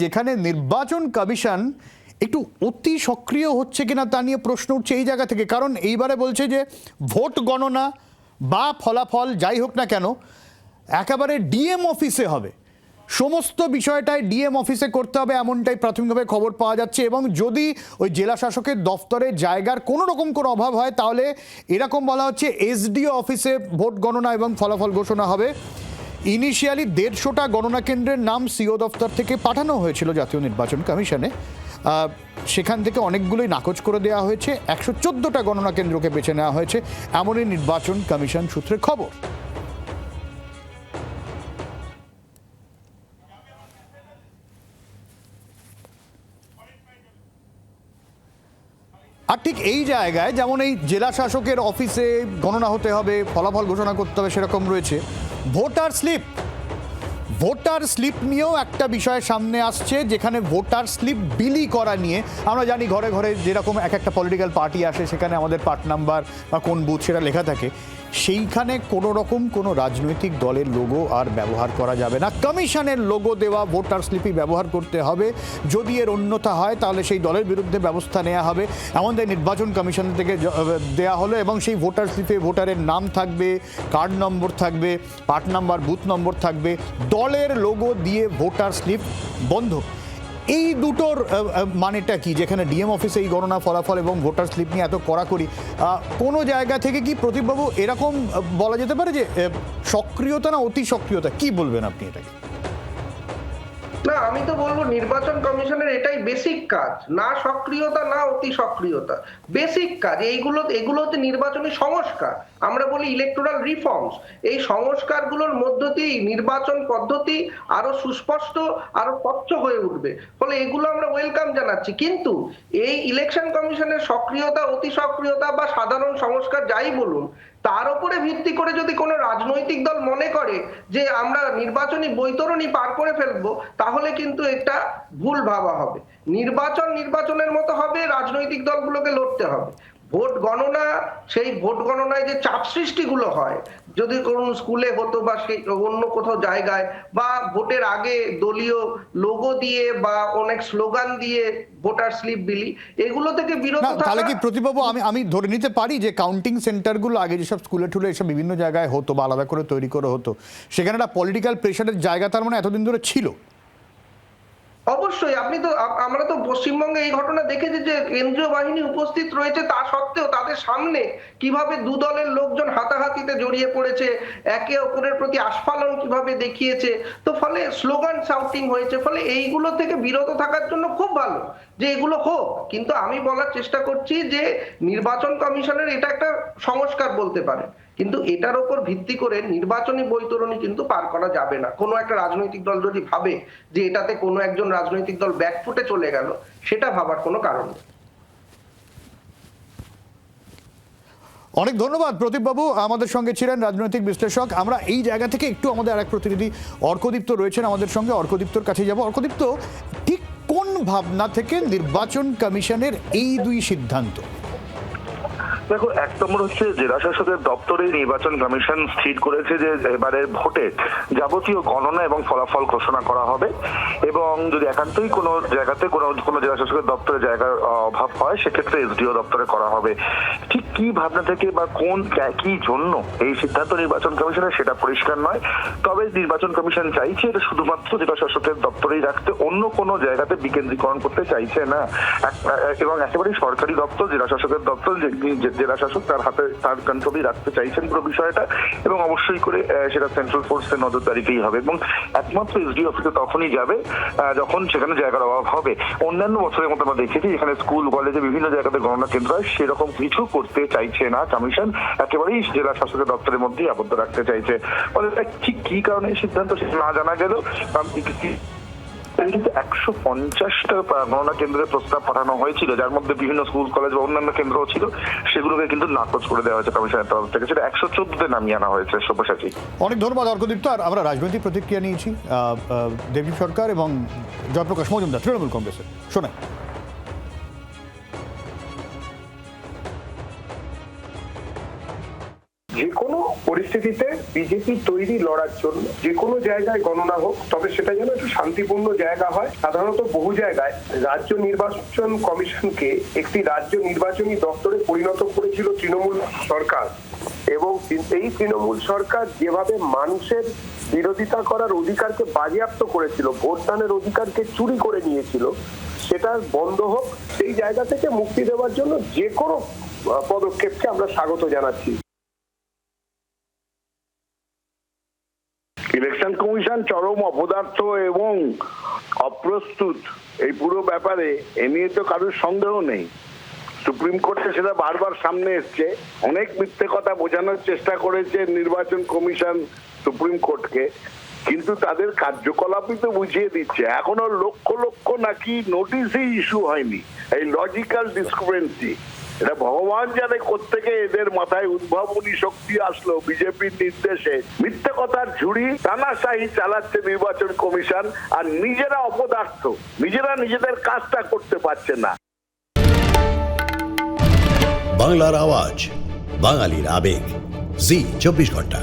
যেখানে নির্বাচন কমিশন একটু অতি সক্রিয় হচ্ছে কিনা তা নিয়ে প্রশ্ন উঠছে এই জায়গা থেকে। কারণ এইবারে বলছে যে ভোট গণনা বা ফলাফল যাই হোক না কেন একেবারে ডিএম অফিসে হবে, সমস্ত বিষয়টাই ডিএম অফিসে করতে হবে এমনটাই প্রাথমিকভাবে খবর পাওয়া যাচ্ছে। এবং যদি ওই জেলা শাসকের দফতরে জায়গার কোনো রকম কোনো অভাব হয় তাহলে এরকম বলা হচ্ছে এসডিও অফিসে ভোট গণনা এবং ফলাফল ঘোষণা হবে। ইনিশিয়ালি 150টা গণনা কেন্দ্রের নাম সিও দফতর থেকে পাঠানো হয়েছিল জাতীয় নির্বাচন কমিশনে, সেখান থেকে অনেকগুলোই নাকচ করে দেওয়া হয়েছে। 114টা গণনা কেন্দ্রকে বেছে নেওয়া হয়েছে, এমনই নির্বাচন কমিশন সূত্রে খবর। আর ঠিক এই জায়গায় যেমন এই জেলা শাসকের অফিসে গণনা হতে হবে, ফলাফল ঘোষণা করতে হবে, সেরকম রয়েছে ভোটার স্লিপ নিয়েও একটা বিষয় সামনে আসছে, যেখানে ভোটার স্লিপ বিলি করা নিয়ে আমরা জানি ঘরে ঘরে যেরকম এক একটা পলিটিক্যাল পার্টি আসে সেখানে আমাদের পার্ট নাম্বার বা কোন বুথ সেটা লেখা থাকে, সেইখানে কোনো রকম কোনো রাজনৈতিক দলের লোগো আর ব্যবহার করা যাবে না। কমিশনের লোগো দেওয়া ভোটার স্লিপই ব্যবহার করতে হবে। যদি এর অন্যথা হয় তাহলে সেই দলের বিরুদ্ধে ব্যবস্থা নেওয়া হবে, এমনটাই নির্বাচন কমিশন থেকে দেওয়া হলো। এবং সেই ভোটার স্লিপে ভোটারের নাম থাকবে, কার্ড নম্বর থাকবে, পার্ট নাম্বার, বুথ নম্বর থাকবে, দলের লোগো দিয়ে ভোটার স্লিপ বন্ধ। এই দুটোর মানেটা কি? যেখানে ডিএম অফিসে এই গণনা ফলাফল এবং ভোটার স্লিপ নিয়ে এত কড়াকড়ি, কোনো জায়গা থেকে কি প্রদীপবাবু এরকম বলা যেতে পারে যে সক্রিয়তা না অতি সক্রিয়তা, কি বলবেন আপনি এটাকে? না, আমি তো বলবো নির্বাচন কমিশনের এটাই বেসিক কাজ, না সক্রিয়তা না অতি সক্রিয়তা, বেসিক কাজ এগুলোতে নির্বাচনী সংস্কার, আমরা বলি ইলেকটোরাল রিফর্মস, এই সংস্কারগুলোর মধ্য দিয়ে নির্বাচন পদ্ধতি আরো সুস্পষ্ট, আরো স্বচ্ছ হয়ে উঠবে। ফলে এগুলো আমরা ওয়েলকাম জানাচ্ছি। কিন্তু এই ইলেকশন কমিশনের সক্রিয়তা, অতি সক্রিয়তা বা সাধারণ সংস্কার যাই বলুন, তার উপরে ভিত্তি করে যদি কোনো রাজনৈতিক দল মনে করে যে আমরা নির্বাচনী বৈতরণী পার করে ফেলবো, তাহলে কিন্তু এটা ভুল ভাবা হবে। নির্বাচনের মতো হবে, রাজনৈতিক দলগুলোকে লড়তে হবে। ভোট গণনা, সেই ভোট গণনায় যে চাপ সৃষ্টিগুলো হয়, যদি কোনো স্কুলে হতো বা সেই অন্য কোথাও জায়গায়, বা ভোটের আগে দলীয় লোগো দিয়ে বা অনেক স্লোগান দিয়ে ভোটার স্লিপ বিলি, এগুলো থেকে বিরত থাকা। তাহলে কি প্রতিবাবু আমি ধরে নিতে পারি যে কাউন্টিং সেন্টারগুলো আগে যেসব স্কুলে টুলে এসব বিভিন্ন জায়গায় হতো বা আলাদা করে তৈরি করে হতো, সেখানে একটা পলিটিক্যাল প্রেশারের জায়গা তার মানে এতদিন ধরে ছিল? অবশ্যই। আমরা তো পশ্চিমবঙ্গে এই ঘটনা দেখেছি যে কেন্দ্রীয় বাহিনী উপস্থিত রয়েছে, তা সত্ত্বেও তাদের সামনে কিভাবে দু দলের লোকজন হাতাহাতিতে জড়িয়ে পড়েছে, একে অপরের প্রতি আস্ফালন কিভাবে দেখিয়েছে, তো ফলে স্লোগান শাউটিং হয়েছে। ফলে এইগুলো থেকে বিরত থাকার জন্য খুব ভালো যে এগুলো হোক, কিন্তু আমি বলার চেষ্টা করছি যে নির্বাচন কমিশনের এটা একটা সংস্কার বলতে পারে, কিন্তু এটার উপর ভিত্তি করে নির্বাচনী বৈতরণী কিন্তু পার করা যাবে না। কোনো একটা রাজনৈতিক দল যদি ভাবে যে এটাতে কোনো একজন রাজনৈতিক দল ব্যাকফুটে চলে গেল, সেটা ভাবার কোনো কারণ নেই। অনেক ধন্যবাদ প্রদীপবাবু, আমাদের সঙ্গে ছিলেন রাজনৈতিক বিশ্লেষক। আমরা এই জায়গা থেকে একটু আমাদের আরেক প্রতিনিধি অর্কদীপ্ত রয়েছেন আমাদের সঙ্গে, অর্কদীপ্তর কাছে যাব। অর্কদীপ্ত, ঠিক কোন ভাবনা থেকে নির্বাচন কমিশনের এই দুই সিদ্ধান্ত? দেখো, এক নম্বর হচ্ছে জেলা শাসকের দপ্তরে নির্বাচন কমিশন স্থির করেছে যে এবারের ভোটে যাবতীয় গণনা এবং ফলাফল ঘোষণা করা হবে, এবং যদি একান্তই কোনো জায়গাতে কোনো জেলা শাসকের দপ্তরে জায়গার অভাব হয় সেক্ষেত্রে এসডিও দপ্তরে করা হবে। ঠিক কি ভাবনা থেকে বা কি জন্য এই সিদ্ধান্ত নির্বাচন কমিশনের সেটা পরিষ্কার নয়। তবে নির্বাচন কমিশন চাইছে এটা শুধুমাত্র জেলা শাসকের দপ্তরেই রাখতে, অন্য কোনো জায়গাতে বিকেন্দ্রীকরণ করতে চাইছে না। এবং একেবারেই সরকারি দপ্তর, জেলা শাসকের দপ্তর, জেলা শাসক তার হাতে তার কন্ট্রোলই রাখতে চাইছেন পুরো বিষয়টা, এবং অবশ্যই করে সেটা সেন্ট্রাল ফোর্সের নজরদারিতেই হবে। এবং একমাত্র এসডি অফিসে তখনই যাবে যখন সেখানে জায়গার অভাব হবে। অন্যান্য বছরের মতো আমরা দেখেছি যেখানে স্কুল কলেজে বিভিন্ন জায়গাতে গণনা কেন্দ্র হয়, সেরকম কিছু করতে চাইছে না কমিশন, একেবারেই জেলা শাসকের দপ্তরের মধ্যেই আবদ্ধ রাখতে চাইছে। ফলে ঠিক কি কারণে এই সিদ্ধান্ত সেটা না জানা গেলেও 150টা গণনা কেন্দ্রের প্রস্তাব পাঠানো হয়েছিল, যার মধ্যে বিভিন্ন স্কুল কলেজ বা অন্যান্য কেন্দ্র ছিল, সেগুলোকে কিন্তু নাকচ করে দেওয়া হয়েছে কমিশনের তরফ থেকে। সেটা 114তে নামিয়ে আনা হয়েছে। সব্যসাচী, অনেক ধন্যবাদ অর্কদীপ্ত। আর আমরা রাজনৈতিক প্রতিক্রিয়া নিয়েছি দেবদীপ সরকার এবং জয়প্রকাশ মজুমদার তৃণমূল কংগ্রেসের। শোনাই। যে কোনো পরিস্থিতিতে বিজেপি তৈরি লড়ার জন্য যে কোনো জায়গায় গণনা হোক, তবে সেটা যেন একটু শান্তিপূর্ণ জায়গা হয়। সাধারণত বহু জায়গায় রাজ্য নির্বাচন কমিশনকে একটি রাজ্য নির্বাচনী দপ্তরে পরিণত করেছিল তৃণমূল সরকার, এবং এই তৃণমূল সরকার যেভাবে মানুষের বিরোধিতা করার অধিকারকে বাজেয়াপ্ত করেছিল, ভোটদানের অধিকারকে চুরি করে নিয়েছিল, সেটা বন্ধ হোক। সেই জায়গা থেকে মুক্তি দেওয়ার জন্য যে কোনো পদক্ষেপকে আমরা স্বাগত জানাচ্ছি। ইলেকশন কমিশন চরম অপদার্থ এবং অপ্রস্তুত এই পুরো ব্যাপারে, এ নিয়ে তো কারোর সন্দেহ নেই। সুপ্রিম কোর্টে সেটা বারবার সামনে এসছে, অনেক মিথ্যে কথা বোঝানোর চেষ্টা করেছে নির্বাচন কমিশন সুপ্রিম কোর্টকে, কিন্তু তাদের কার্যকলাপই তো বুঝিয়ে দিচ্ছে। এখনো লক্ষ লক্ষ নাকি নোটিশই ইস্যু হয়নি। এই লজিক্যাল ডিসক্রিপেন্সি, এটা ভগবান জানে কোত্থেকে এদের মাথায় উদ্ভাবনী শক্তি আসলো। বিজেপির নির্দেশে মিথ্যে কথার ঝুড়ি টানাশাহি চালাচ্ছে নির্বাচন কমিশন, আর নিজেরা অপদার্থ, নিজেরা নিজেদের কাজটা করতে পারছে না। বাংলার আওয়াজ, বাঙালির আবেগ, জি 24 ঘন্টা।